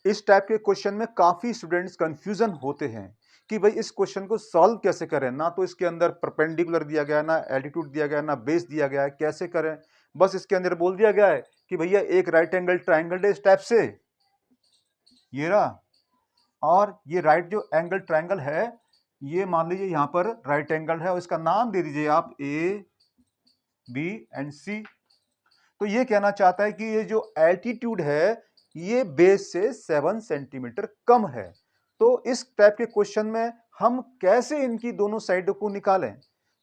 इस टाइप के क्वेश्चन में काफी स्टूडेंट्स कंफ्यूजन होते हैं कि भाई इस क्वेश्चन को सॉल्व कैसे करें। ना तो इसके अंदर परपेंडिकुलर दिया गया है, ना एल्टीट्यूड दिया गया है, ना बेस दिया गया है, कैसे करें। बस इसके अंदर बोल दिया गया है कि भैया एक राइट एंगल ट्राइंगल है इस टाइप से, ये रहा, और ये राइट जो एंगल ट्राइंगल है ये मान लीजिए यहां पर राइट एंगल है और इसका नाम दे दीजिए आप ए बी एंड सी। तो ये कहना चाहता है कि ये जो एल्टीट्यूड है ये बेस से 7 सेंटीमीटर कम है। तो इस टाइप के क्वेश्चन में हम कैसे इनकी दोनों साइडों को निकालें,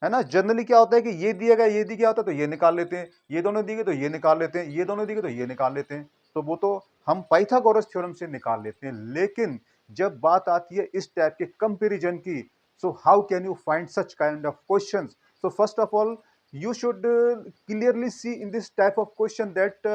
है ना। जनरली क्या होता है कि ये दिया गया, ये दिया गया होता है तो ये निकाल लेते हैं, ये दोनों दिए गए तो ये निकाल लेते हैं, ये दोनों दिए गए तो ये निकाल लेते हैं। तो वो तो हम पाइथागोरस थ्योरम से निकाल लेते हैं। लेकिन जब बात आती है इस टाइप के कंपेरिजन की, so how can you find such kind of questions. So first of all you should clearly see in this type of question that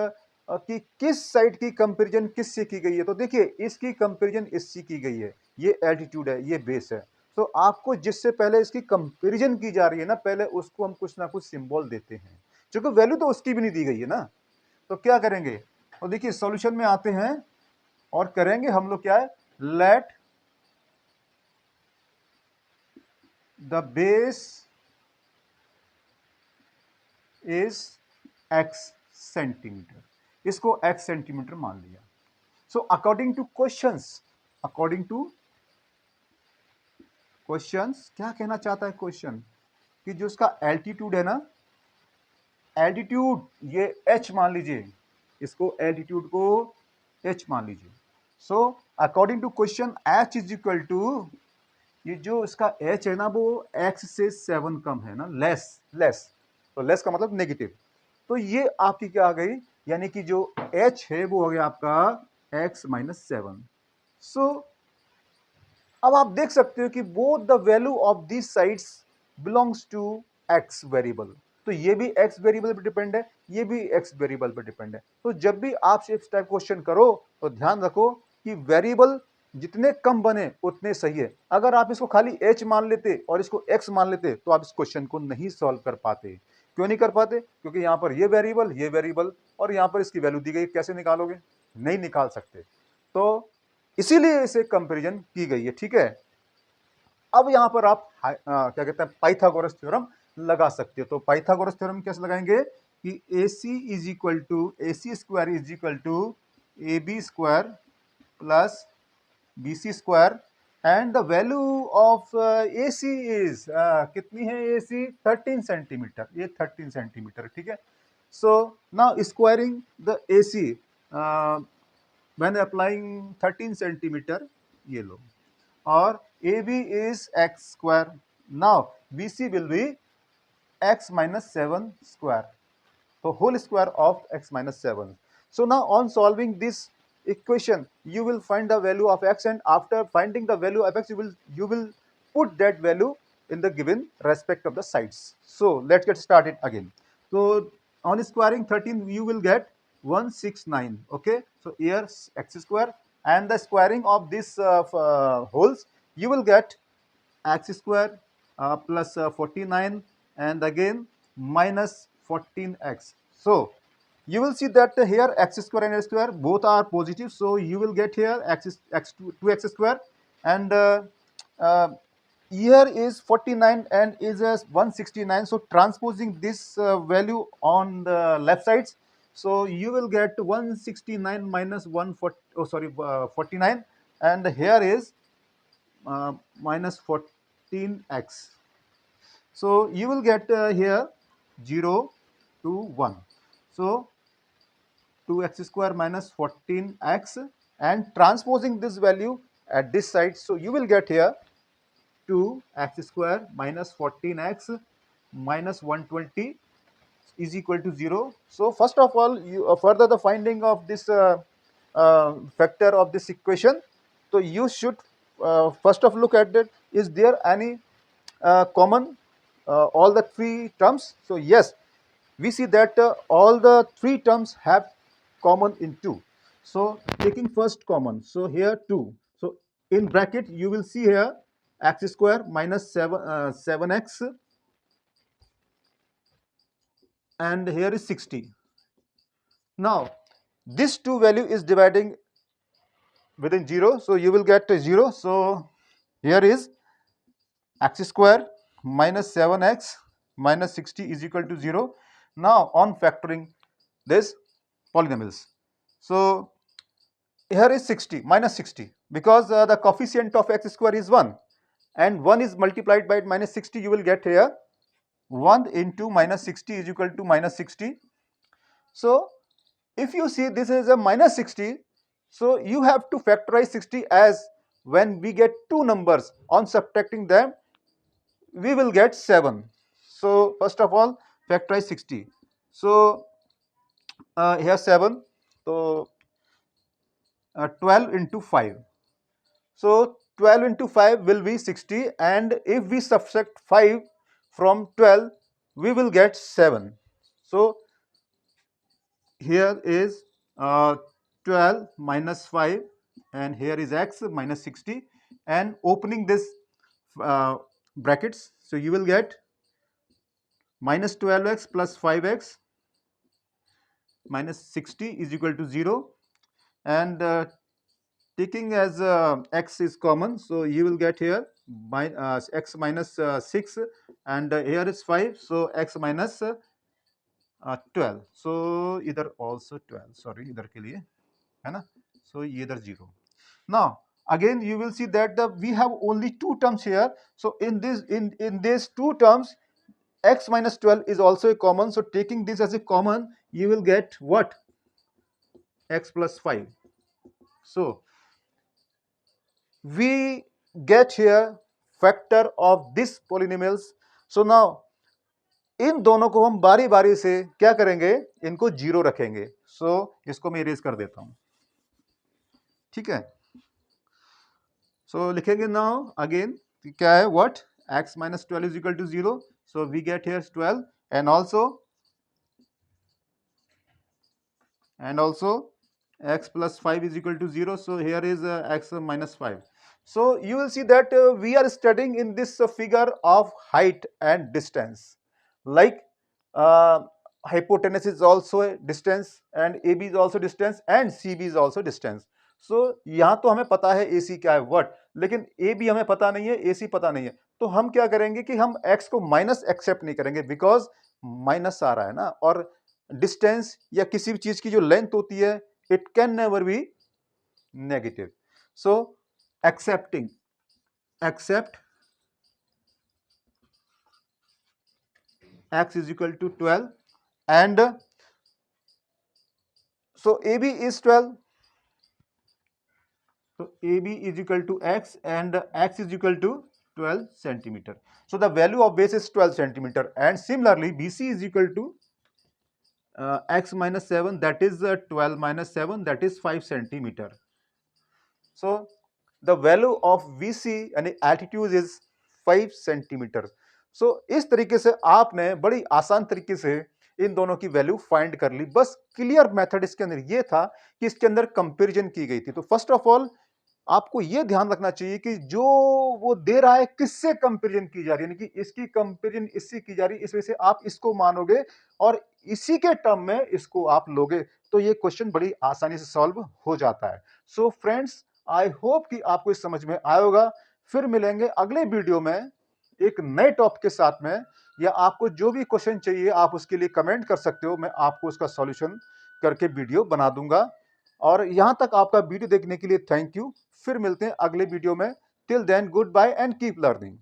कि किस साइड की कंपैरिजन किससे की गई है। तो देखिए इसकी कंपैरिजन इससे की गई है, ये एल्टीट्यूड है, ये बेस है। तो आपको जिससे पहले इसकी कंपैरिजन की जा रही है ना, पहले उसको हम कुछ ना कुछ सिंबल देते हैं, क्योंकि वैल्यू तो उसकी भी नहीं दी गई है ना। तो क्या करेंगे, तो देखिए सॉल्यूशन में आते हैं और करेंगे हम लोग क्या है, let the base is x centimetre, इसको x सेंटीमीटर मान लिया। सो according two questions, according two questions क्या कहना चाहता है क्वेश्चन, कि जो उसका एल्टीट्यूड है ना, एल्टीट्यूड ये h मान लीजिए, इसको एल्टीट्यूड को h मान लीजिए। So according to question h is equal to, ये जो इसका h है ना वो x से 7 कम है ना, लेस लेस, तो लेस का मतलब नेगेटिव। तो ये आपकी क्या आ गई, यानी कि जो h है वो हो गया आपका x माइनस 7। सो अब आप देख सकते हो कि both the value of this sides belongs to x variable. तो ये भी x वेरिएबल पर डिपेंड है, ये भी x वेरिएबल पर डिपेंड है। तो जब भी आप इस टाइप क्वेश्चन करो तो ध्यान रखो कि वेरिएबल जितने कम बने उतने सही है। अगर आप इसको खाली h मान लेते और इसको x मान लेते तो आप इस क्वेश्चन को नहीं सॉल्व कर पाते। क्यों नहीं कर पाते, क्योंकि यहां पर ये वेरिएबल और यहां पर इसकी वैल्यू दी गई, कैसे निकालोगे, नहीं निकाल सकते। तो इसीलिए इसे कंपैरिजन की गई है, ठीक है। अब यहां पर आप क्या कहते हैं पाइथागोरस थ्योरम लगा सकते हो। तो पाइथागोरस थ्योरम कैसे लगाएंगे कि AC is equal to AC square is equal to AB square plus BC square and the value of AC is कितनी है, AC 13 सेंटीमीटर, ये 13 सेंटीमीटर, ठीक है। So now squaring the AC when applying 13 centimetre, ये लो, और AB is x square. Now BC will be x minus 7 square. So whole square of x minus 7. So now on solving this equation, you will find the value of x, and after finding the value of x, you will put that value in the given respect of the sides. So let's get started again. So on squaring 13, you will get 169. Okay. So here x square, and the squaring of this wholes, you will get x square plus 49, and again minus 14x. So you will see that here x square and x square both are positive, so you will get here x 2x square, and here is 49 and is as 169. So transposing this value on the left sides, so you will get 169 minus 140, 49, and here is minus 14x. So you will get here 0 to 1. So 2x square minus 14x, and transposing this value at this side, so you will get here 2x square minus 14x minus 120 is equal to 0. So first of all, you further the finding of this factor of this equation. So you should first of look at that, is there any common all the three terms. So yes, we see that all the three terms have common in 2. So taking first common, so here 2. So in bracket you will see here x square minus 7x, and here is 60. Now this 2 value is dividing within 0, so you will get 0. So here is x square minus 7x minus 60 is equal to 0. Now on factoring this polynomials, so here is 60 minus 60 because the coefficient of x square is 1 and 1 is multiplied by minus 60. You will get here 1 into minus 60 is equal to minus 60. So if you see this is a minus 60, so you have to factorize 60 as when we get two numbers, on subtracting them we will get 7. So first of all factorize 60. So here 7, so 12 into 5. So 12 into 5 will be 60, and if we subtract 5 from 12 we will get 7. So here is 12 minus 5 and here is x minus 60, and opening this brackets, so you will get minus 12x plus 5x minus 60 is equal to 0, and taking as x is common, so you will get here x minus 6, and here is 5, so x minus 12. So इधर also 12, sorry इधर के लिए है ना, so ये इधर 0. Now again you will see that we have only two terms here, so in these two terms x minus 12 is also a common, so taking this as a common you will get what, x plus 5. So we get here factor of this polynomials. So now इन दोनों को हम बारी बारी से क्या करेंगे, इनको 0 रखेंगे. सो इसको मैं इरेज कर देता हूं, ठीक है. सो लिखेंगे नाउ अगेन क्या है, what, x minus 12 is equal to 0, so we get here 12, and also x plus 5 is equal to 0, so here is x minus 5. So you will see that we are studying in this figure of height and distance, like hypotenuse is also a distance and AB is also distance and CB is also distance. So यहाँ तो हमें पता है AC क्या है, what, लेकिन AB हमें पता नहीं है, AC पता नहीं है, तो हम क्या करेंगे कि हम x को माइनस एक्सेप्ट नहीं करेंगे बिकॉज माइनस आ रहा है ना, और डिस्टेंस या किसी भी चीज की जो लेंथ होती है it can never be negative. So except x is equal to 12, and so AB is 12, so AB is equal to x and x is equal to 12 centimeter. So the value of base is 12 centimeter, and similarly BC is equal to x minus 7, that is 12 minus 7, that is 5 centimeter. So the value of VC यानी altitude is 5 centimetre. सो इस तरीके से आपने बड़ी आसान तरीके से इन दोनों की वैल्यू फाइंड कर ली. बस क्लियर मेथड इसके अंदर ये था कि इसके अंदर कंपैरिजन की गई थी. तो फर्स्ट ऑफ ऑल आपको ये ध्यान रखना चाहिए कि जो वो दे रहा है किससे कंपैरिजन की जा रही है, यानी कि इसकी कंपैरिजन इससे की जा रही है, इस वजह से आप इसको मानोगे और इसी के टर्म में इसको आप लोगे, तो ये क्वेश्चन बड़ी आसानी से सॉल्व हो जाता है. सो फ्रेंड्स, आई होप कि आपको इस समझ में आया होगा. फिर मिलेंगे अगले वीडियो में एक नए टॉपिक के साथ में, या आपको जो भी क्वेश्चन चाहिए आप उसके लिए कमेंट कर सकते हो, मैं आपको उसका सॉल्यूशन करके वीडियो बना दूंगा. और यहां तक आपका वीडियो देखने के लिए थैंक यू. फिर मिलते हैं अगले वीडियो में. Till then goodbye and keep learning.